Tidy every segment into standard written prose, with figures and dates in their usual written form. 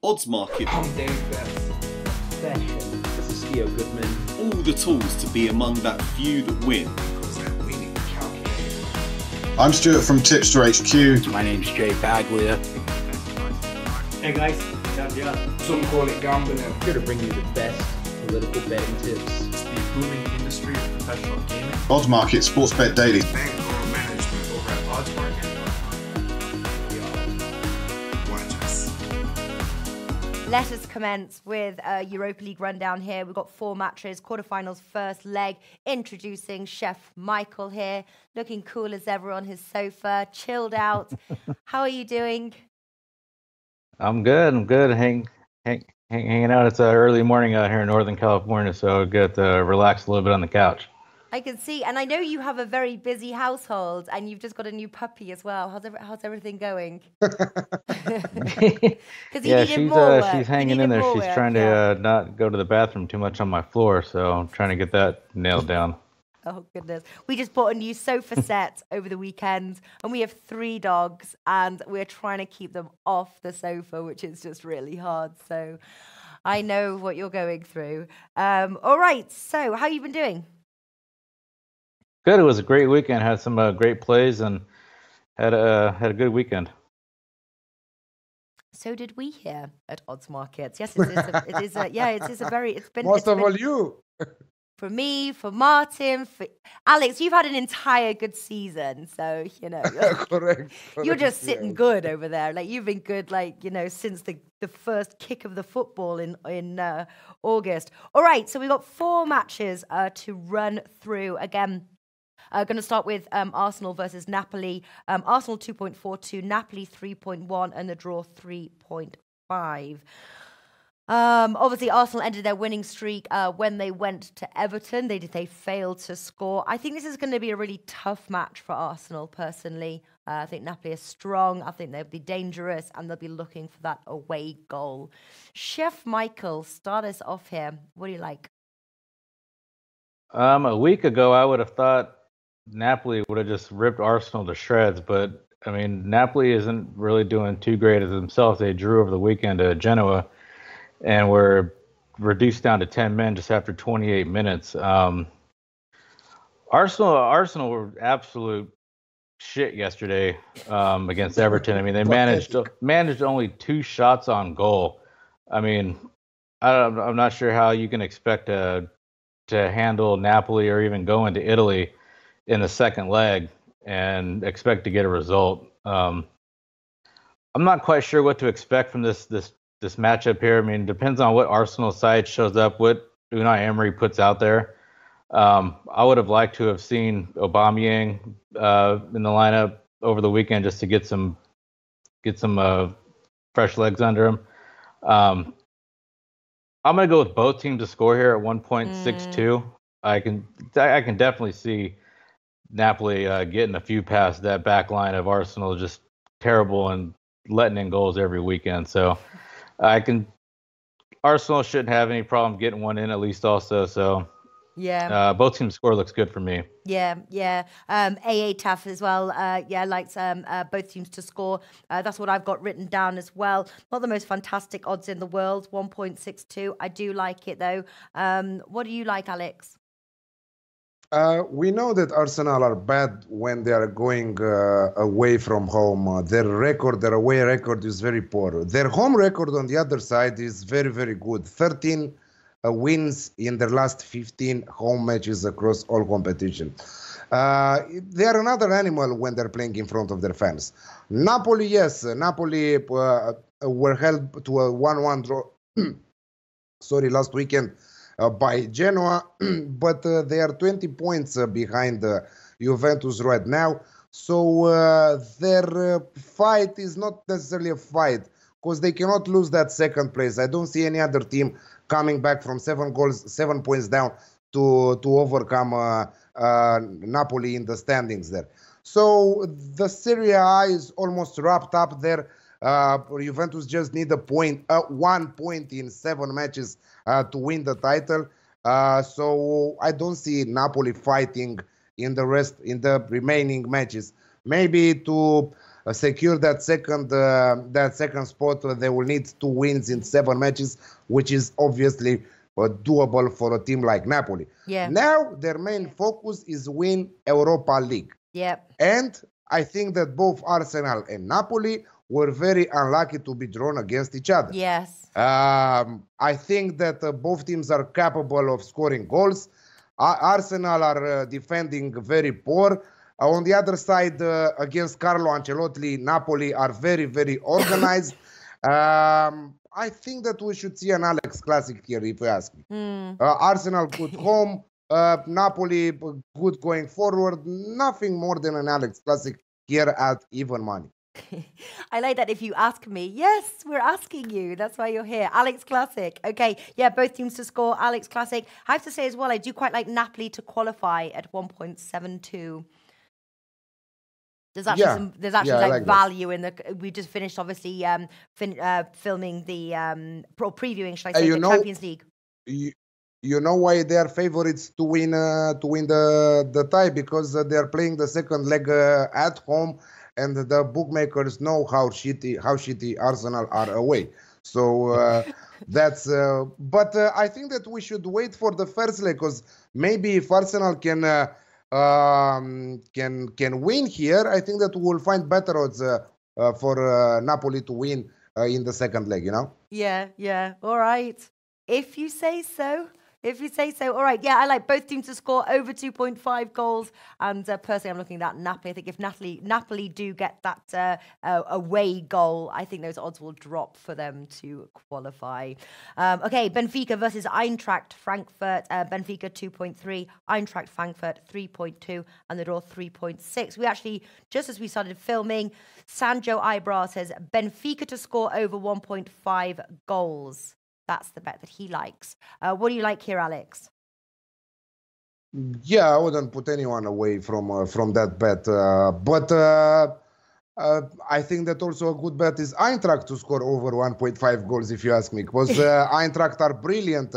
odds market. I'm Dave Best. Fashion. This is Theo Goodman. All the tools to be among that few that win. I'm Stuart from Tipster HQ. My name's Jay Baglia. Hey guys, Chef Micheal. Some call it gambling. Here to bring you the best political betting tips. It's the booming industry of professional gaming. Odds Market, Sports Bet Daily. Bankroll management over at Odds Market. Watch us. Let us commence with a Europa League rundown here. We've got 4 matches, quarterfinals, first leg. Introducing Chef Micheal here, looking cool as ever on his sofa, chilled out. How are you doing? I'm good. Hanging out. It's early morning out here in Northern California, so I get to relax a little bit on the couch. I can see, and I know you have a very busy household, and you've just got a new puppy as well. How's everything going? Yeah, she's hanging in there. She's trying to not go to the bathroom too much on my floor, so I'm trying to get that nailed down. Oh, goodness. We just bought a new sofa set over the weekend, and we have 3 dogs, and we're trying to keep them off the sofa, which is just really hard. So I know what you're going through. All right. So how you been doing? Good. It was a great weekend. Had some great plays and had a good weekend. So did we here at Odds Markets. Yes, it is a very, it's been... Most of all you. For me, for Martin, for Alex, you've had an entire good season, so Correct. You're just sitting good over there. Like you've been good, since the first kick of the football in August. All right, so we've got 4 matches to run through. Again, going to start with Arsenal versus Napoli. Arsenal 2.42, Napoli 3.1, and the draw 3.5. Obviously, Arsenal ended their winning streak when they went to Everton. They failed to score. I think this is going to be a really tough match for Arsenal, personally. I think Napoli are strong. I think they'll be dangerous, and they'll be looking for that away goal. Chef Micheal, start us off here. What do you like? A week ago, I would have thought Napoli would have just ripped Arsenal to shreds, but, I mean, Napoli isn't really doing too great as themselves. They drew over the weekend to Genoa, and were reduced down to 10 men just after 28 minutes. Arsenal were absolute shit yesterday against Everton. I mean, they managed only 2 shots on goal. I mean, I'm not sure how you can expect to handle Napoli or even go into Italy in the second leg and expect to get a result. I'm not quite sure what to expect from this matchup here. I mean, it depends on what Arsenal side shows up, what Unai Emery puts out there. I would have liked to have seen Aubameyang in the lineup over the weekend just to get some fresh legs under him. I'm going to go with both teams to score here at 1.62. I can definitely see Napoli getting a few past that back line of Arsenal, just terrible and letting in goals every weekend. So Arsenal shouldn't have any problem getting one in at least also. So yeah, both teams' score looks good for me. Yeah. AA tough as well. Likes both teams to score. That's what I've got written down as well. Not the most fantastic odds in the world, 1.62. I do like it though. What do you like, Alex? We know that Arsenal are bad when they are going away from home. Their away record is very poor. Their home record on the other side is very, very good. 13 wins in their last 15 home matches across all competition. They are another animal when they're playing in front of their fans. Napoli, yes. Napoli were held to a 1-1 draw last weekend by Genoa, but they are 20 points behind Juventus right now. So their fight is not necessarily a fight because they cannot lose that second place. I don't see any other team coming back from 7 points down to overcome Napoli in the standings there. So the Serie A is almost wrapped up there. Juventus just need 1 point in 7 matches to win the title. So I don't see Napoli fighting in the remaining matches. Maybe to secure that second spot. They will need 2 wins in 7 matches, which is obviously doable for a team like Napoli. Yeah. Now their main focus is win Europa League. Yep. And I think that both Arsenal and Napoli were very unlucky to be drawn against each other. Yes. I think that both teams are capable of scoring goals. Arsenal are defending very poor. On the other side, against Carlo Ancelotti, Napoli are very, very organized. I think that we should see an Alex Classic here, if you ask me. Arsenal good home, Napoli good going forward. Nothing more than an Alex Classic here at even money. I like that if you ask me. Yes, we're asking you. That's why you're here. Alex Classic. Okay, yeah, both teams to score. Alex Classic. I have to say as well, I do quite like Napoli to qualify at 1.72. There's actually like value in the. We just finished obviously filming the or previewing, should I say, the Champions League. You know why they are favorites to win the tie? Because they are playing the second leg at home, and the bookmakers know how shitty Arsenal are away. So that's. But I think that we should wait for the first leg, because maybe if Arsenal can win here, I think that we'll find better odds for Napoli to win in the second leg, you know? Yeah. All right. If you say so. All right. Yeah, I like both teams to score over 2.5 goals. And personally, I'm looking at Napoli. I think if Napoli do get that away goal, I think those odds will drop for them to qualify. Okay, Benfica versus Eintracht Frankfurt. Benfica 2.3, Eintracht Frankfurt 3.2, and the draw 3.6. We actually, just as we started filming, Sanjo Ibra says Benfica to score over 1.5 goals. That's the bet that he likes. What do you like here, Alex? Yeah, I wouldn't put anyone away from that bet. But I think that also a good bet is Eintracht to score over 1.5 goals, if you ask me. Because Eintracht are brilliant.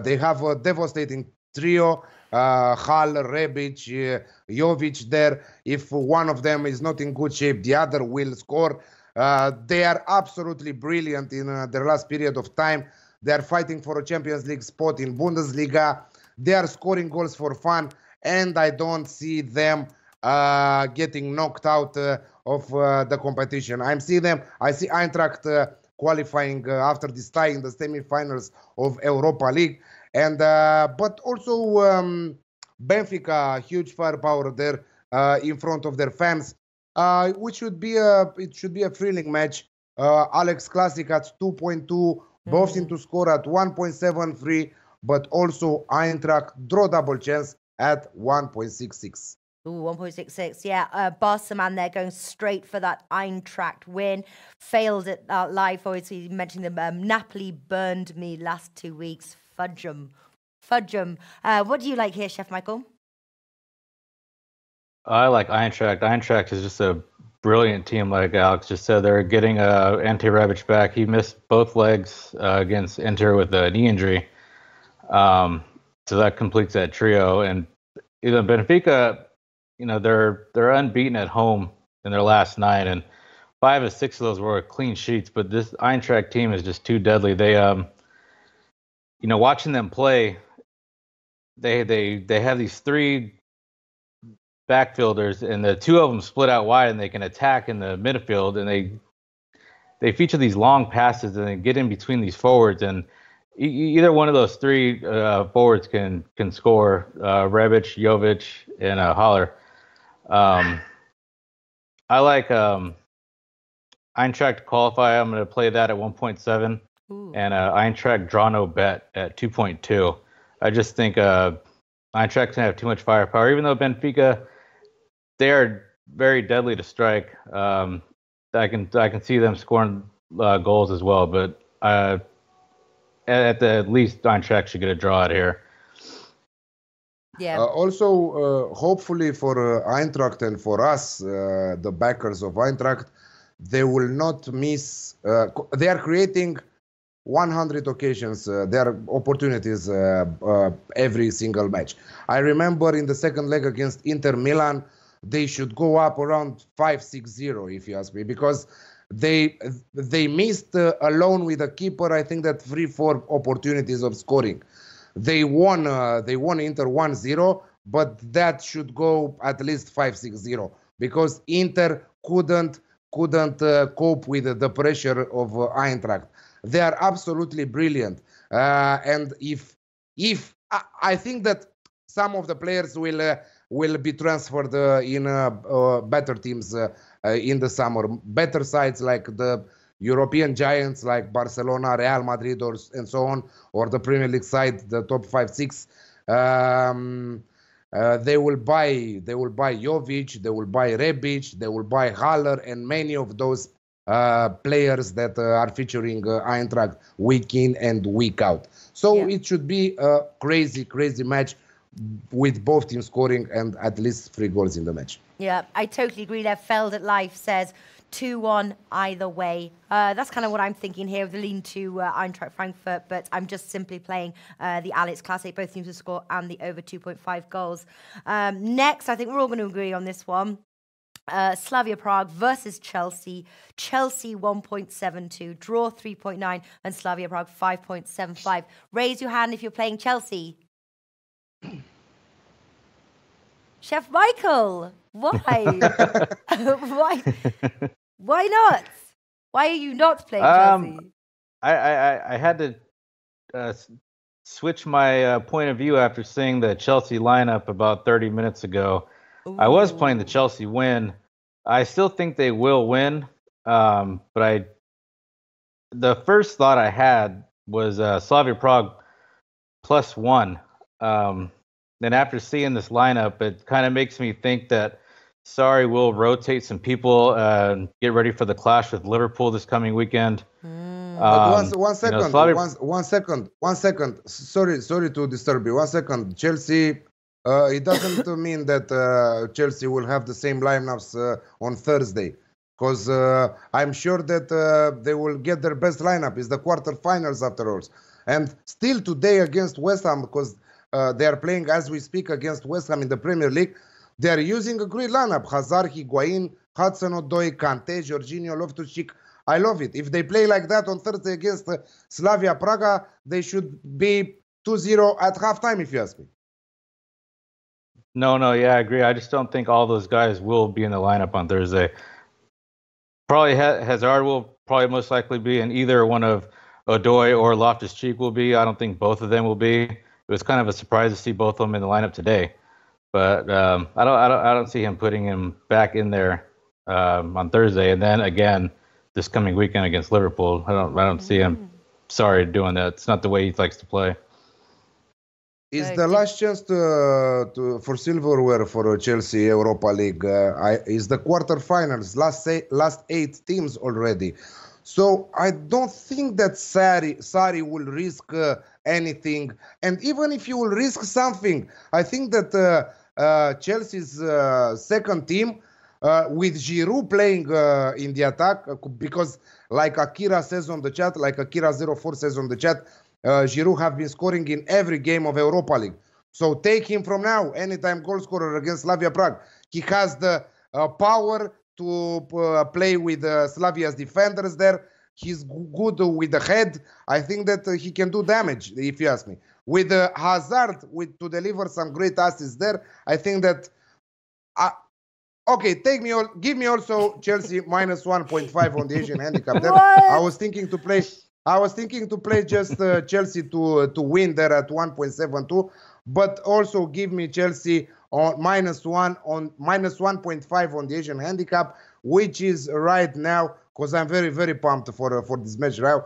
They have a devastating trio. Hall, Rebic, Jovic there. If one of them is not in good shape, the other will score. They are absolutely brilliant in their last period of time. They are fighting for a Champions League spot in Bundesliga. They are scoring goals for fun, and I don't see them getting knocked out of the competition. I see Eintracht qualifying after this tie in the semi-finals of Europa League, and but also Benfica, huge firepower there in front of their fans. Which should be a thrilling match. Alex Classic at 2.2, both teams to score at 1.73, but also Eintracht draw double chance at 1.66. Ooh, 1.66. Yeah, Barca man there going straight for that Eintracht win. Failed it live. Obviously, you mentioned them. Napoli burned me last 2 weeks. Fudge 'em. What do you like here, Chef Micheal? I like Eintracht. Eintracht is just a brilliant team, like Alex just said. They're getting Ante Rebic back. He missed both legs against Inter with a knee injury. So that completes that trio. And Benfica, they're unbeaten at home in their last 9, and 5 of 6 of those were clean sheets. But this Eintracht team is just too deadly. They, watching them play, they have these 3 backfielders, and the 2 of them split out wide, and they can attack in the midfield, and they feature these long passes and they get in between these forwards, and either one of those 3 forwards can score. Rebic, Jovic, and Haller. I like Eintracht to qualify. I'm going to play that at 1.7, and Eintracht draw no bet at 2.2. I just think Eintracht can have too much firepower, even though Benfica, they are very deadly to strike. I can see them scoring goals as well, but at the least Eintracht should get a draw out here. Yeah. Also, hopefully for Eintracht and for us, the backers of Eintracht, they will not miss. They are creating 100 occasions, there are opportunities every single match. I remember in the second leg against Inter Milan, they should go up around 5-6-0, if you ask me, because they missed alone with a keeper, I think that 3-4 opportunities of scoring. They won Inter 1-0, but that should go at least 5-6-0 because Inter couldn't cope with the pressure of Eintracht. They are absolutely brilliant, and if I think that some of the players will be transferred in better teams in the summer, better sides like the European giants like Barcelona, Real Madrid, and so on, or the Premier League side, the top 5-6. They will buy Jovic, they will buy Rebic, they will buy Haller, and many of those players that are featuring Eintracht week in and week out. So it should be a crazy match with both teams scoring and at least 3 goals in the match. Yeah, I totally agree there. Feld at Life says 2-1 either way. That's kind of what I'm thinking here, the lean to Eintracht Frankfurt, but I'm just simply playing the Alex Classic, both teams to score and the over 2.5 goals. Next, I think we're all going to agree on this one. Slavia Prague versus Chelsea. Chelsea 1.72, draw 3.9, and Slavia Prague 5.75. Raise your hand if you're playing Chelsea. Chef Micheal, why? Why not? Why are you not playing Chelsea? I had to switch my point of view after seeing the Chelsea lineup about 30 minutes ago. Ooh. I was playing the Chelsea win. I still think they will win, but the first thought I had was Slavia Prague +1. Then after seeing this lineup, it kind of makes me think that Sarri will rotate some people and get ready for the clash with Liverpool this coming weekend. One second. Sorry to disturb you. 1 second. Chelsea. It doesn't mean that Chelsea will have the same lineups on Thursday, because I'm sure that they will get their best lineup. It's the quarterfinals after all, and still today against West Ham, because they are playing as we speak against West Ham in the Premier League. They are using a great lineup: Hazard, Higuain, Hudson-Odoi, Kante, Jorginho, Loftus-Cheek. I love it. If they play like that on Thursday against Slavia Praga, they should be 2-0 at halftime, if you ask me. No, yeah, I agree. I just don't think all those guys will be in the lineup on Thursday. Probably Hazard will probably most likely be, and either one of Odoi or Loftus-Cheek will be. I don't think both of them will be. It was kind of a surprise to see both of them in the lineup today, but I don't see him putting him back in there on Thursday, and then again this coming weekend against Liverpool. I don't see him. Sorry, doing that. It's not the way he likes to play. It's the last chance for silverware for Chelsea Europa League. It's the quarterfinals, last 8 teams already. So I don't think that Sarri will risk anything. And even if you will risk something, I think that Chelsea's second team, with Giroud playing in the attack, because like Akira says on the chat, like Akira04 says on the chat, Giroud have been scoring in every game of Europa League. So take him from now, anytime goal scorer against Slavia Prague. He has the power to play with Slavia's defenders there. He's good with the head. I think that he can do damage, if you ask me. With Hazard, to deliver some great assists there, I think that... okay, give me also Chelsea -1.5 on the Asian handicap there. I was thinking to play just Chelsea to win there at 1.72, but also give me Chelsea on -1 on -1.5 on the Asian handicap, which is right now, because I'm very, very pumped for this match right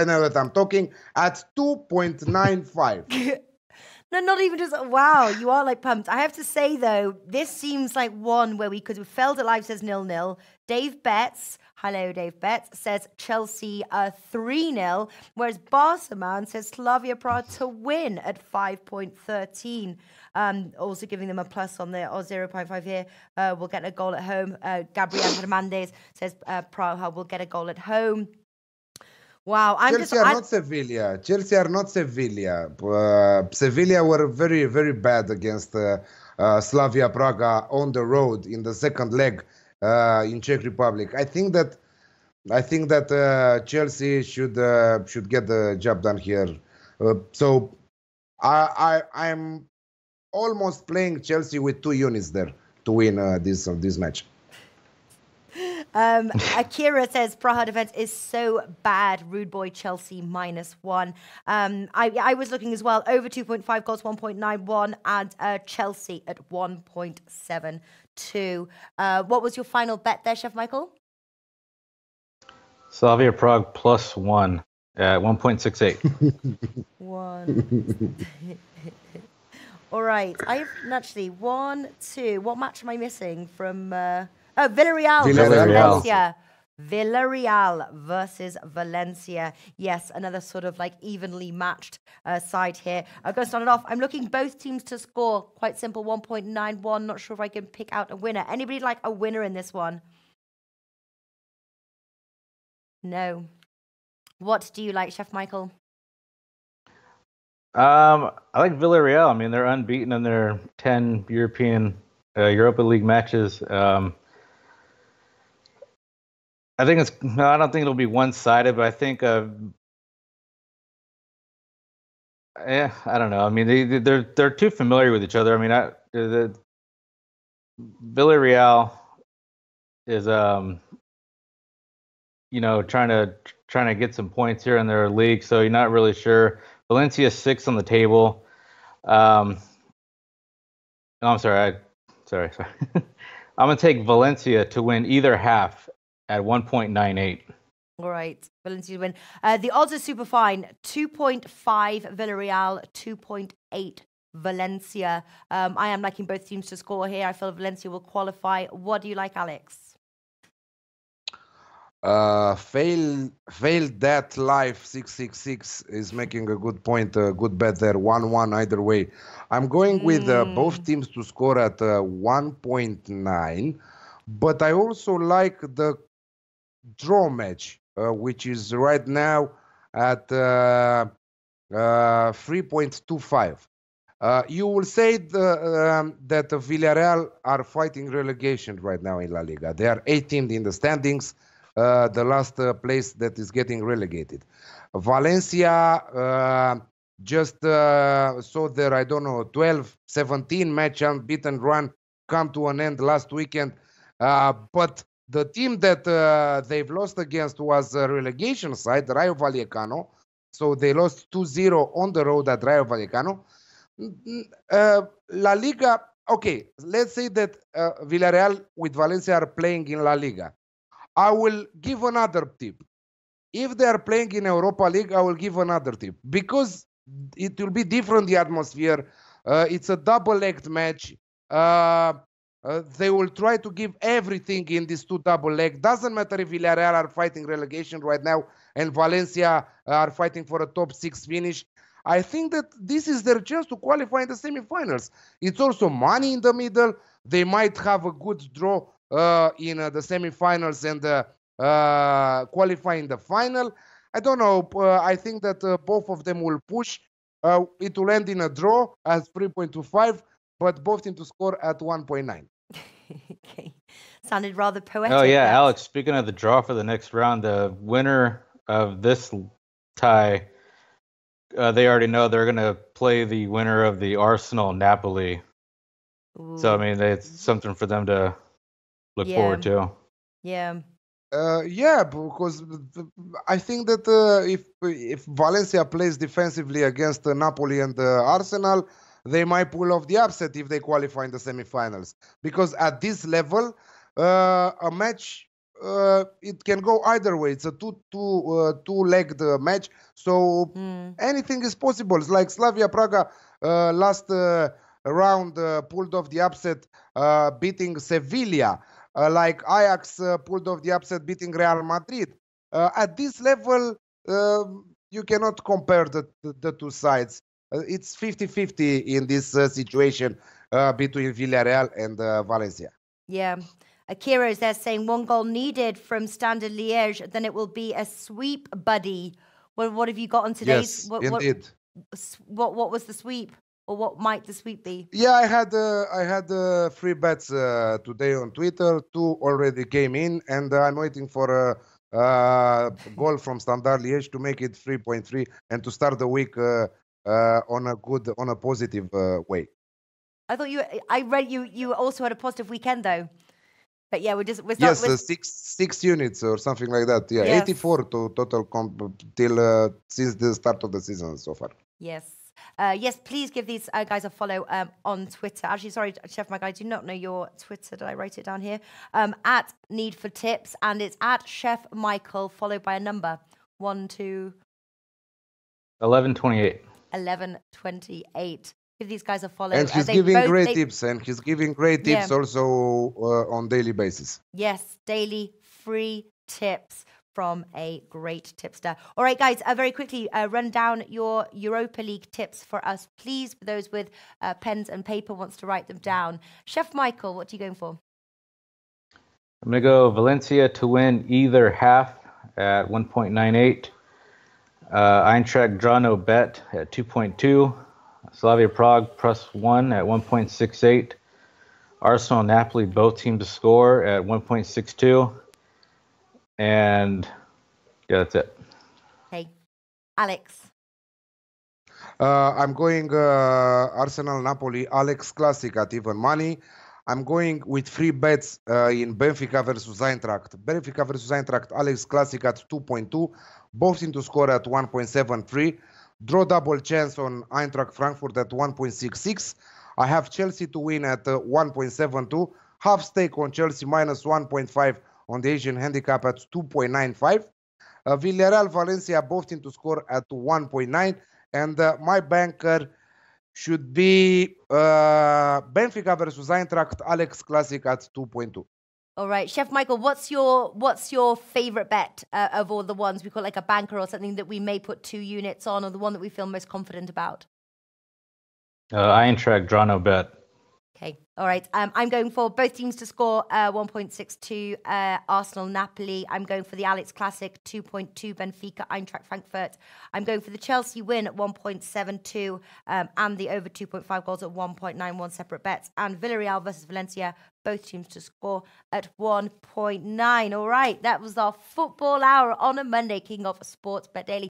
now that I'm talking, at 2.95. No, not even just, wow, you are like pumped. I have to say, though, this seems like one where we could have Feld Alive says 0-0. Dave Betts, hello, Dave Betts, says Chelsea 3-0, whereas Barsaman says Slavia Prague to win at 5.13. Also giving them a plus on the 0.5 here. We'll get a goal at home. Gabriel Hernandez says Prague will get a goal at home. Wow, Chelsea are not Sevilla. Sevilla were very, very bad against Slavia Praga on the road in the second leg in Czech Republic. I think that Chelsea should get the job done here. So I'm almost playing Chelsea with 2 units there to win this match. Akira says Praha defense is so bad. Rude boy Chelsea -1. I was looking as well. Over 2.5 goals, 1.91, and Chelsea at 1.72. What was your final bet there, Chef Micheal? Slavia Prague +1 at 1.68. 1. All right. I've actually 1, 2. What match am I missing from? Villarreal versus Valencia. Villarreal versus Valencia. Yes, another sort of like evenly matched side here. I'm going to start it off. I'm looking both teams to score. Quite simple, 1.91. Not sure if I can pick out a winner. Anybody like a winner in this one? No. What do you like, Chef Micheal? I like Villarreal. I mean, they're unbeaten in their 10 European Europa League matches. I don't think it'll be one-sided, but I think, I don't know. I mean, they're too familiar with each other. I mean, the Villarreal is, trying to get some points here in their league, so you're not really sure. Valencia 6th on the table. I'm sorry. Sorry. I'm gonna take Valencia to win either half at 1.98. All right, Valencia win. The odds are super fine. 2.5 Villarreal, 2.8 Valencia. I am liking both teams to score here. I feel Valencia will qualify. What do you like, Alex? Failed that live 666 is making a good point, a good bet there. 1-1 either way. I'm going with both teams to score at 1.9, but I also like the draw match, which is right now at 3.25. You will say that Villarreal are fighting relegation right now in La Liga. They are 18th in the standings. The last place that is getting relegated. Valencia just saw their, 12-17 match unbeaten run come to an end last weekend. But the team that they've lost against was a relegation side, Rayo Vallecano. So they lost 2-0 on the road at Rayo Vallecano. La Liga, okay, let's say that Villarreal with Valencia are playing in La Liga. I will give another tip. If they are playing in Europa League, I will give another tip. Because it will be different, the atmosphere. It's a double-legged match. They will try to give everything in these 2 double leg. Doesn't matter if Villarreal are fighting relegation right now and Valencia are fighting for a top 6 finish. I think that this is their chance to qualify in the semifinals. It's also money in the middle. They might have a good draw in the semifinals and qualify in the final. I don't know. I think that both of them will push. It will end in a draw at 3.25, but both teams to score at 1.9. Okay. Sounded rather poetic. Oh, yeah, Alex, speaking of the draw for the next round, the winner of this tie, they already know they're going to play the winner of the Arsenal-Napoli. So, I mean, it's something for them to look forward to. Yeah. Yeah, because I think that if Valencia plays defensively against Napoli and Arsenal, they might pull off the upset if they qualify in the semifinals. Because at this level, a match, it can go either way. It's a two-legged match, so anything is possible. It's like Slavia Praga last round pulled off the upset, beating Sevilla. Like Ajax pulled off the upset, beating Real Madrid. At this level, you cannot compare the two sides. It's 50-50 in this situation between Villarreal and Valencia. Yeah. Akira is there saying 1 goal needed from Standard Liège, then it will be a sweep, buddy. Well, what have you got on today's? Yes, indeed. What was the sweep? or what might the sweep be? Yeah, I had free bets today on Twitter. 2 already came in, and I'm waiting for a goal from Standard Liège to make it 3.3 and to start the week on a positive way. I thought I read you also had a positive weekend though. But yeah, Yes, 6 units or something like that. Yeah, yes. 84 to total till since the start of the season so far. Yes. Yes, please give these guys a follow on Twitter. Actually, sorry, Chef Micheal, I do not know your Twitter. Did I write it down here? At Need for Tips, and it's at Chef Micheal, followed by a number 1128. 1128. Give these guys a follow. And he's giving great tips, and he's giving great tips also on daily basis. Yes, daily free tips from a great tipster. All right, guys, very quickly, run down your Europa League tips for us, please. For those with pens and paper wants to write them down. Chef Micheal, what are you going for? I'm going to go Valencia to win either half at 1.98. Eintracht draw no bet at 2.2. Slavia Prague +1 at 1.68. Arsenal and Napoli both teams to score at 1.62. And yeah, that's it. Hey, Alex. I'm going Arsenal Napoli Alex Classic at even money. I'm going with free bets in Benfica versus Eintracht. Benfica versus Eintracht Alex Classic at 2.2. Both teams to score at 1.73. Draw double chance on Eintracht Frankfurt at 1.66. I have Chelsea to win at 1.72. Half stake on Chelsea minus 1.5 on the Asian handicap at 2.95. Villarreal Valencia both teams to score at 1.9. And my banker should be Benfica versus Eintracht Alex Classic at 2.2. All right, Chef Micheal, what's your favorite bet of all the ones? We call it like a banker or something that we may put 2 units on, or the one that we feel most confident about? Eintracht draw no bet. Okay, all right. I'm going for both teams to score 1.62, Arsenal, Napoli. I'm going for the Alex Classic, 2.2, Benfica, Eintracht, Frankfurt. I'm going for the Chelsea win at 1.72 and the over 2.5 goals at 1.91 separate bets. And Villarreal versus Valencia, both teams to score at 1.9. All right, that was our football hour on a Monday, kicking off Sports Bet Daily.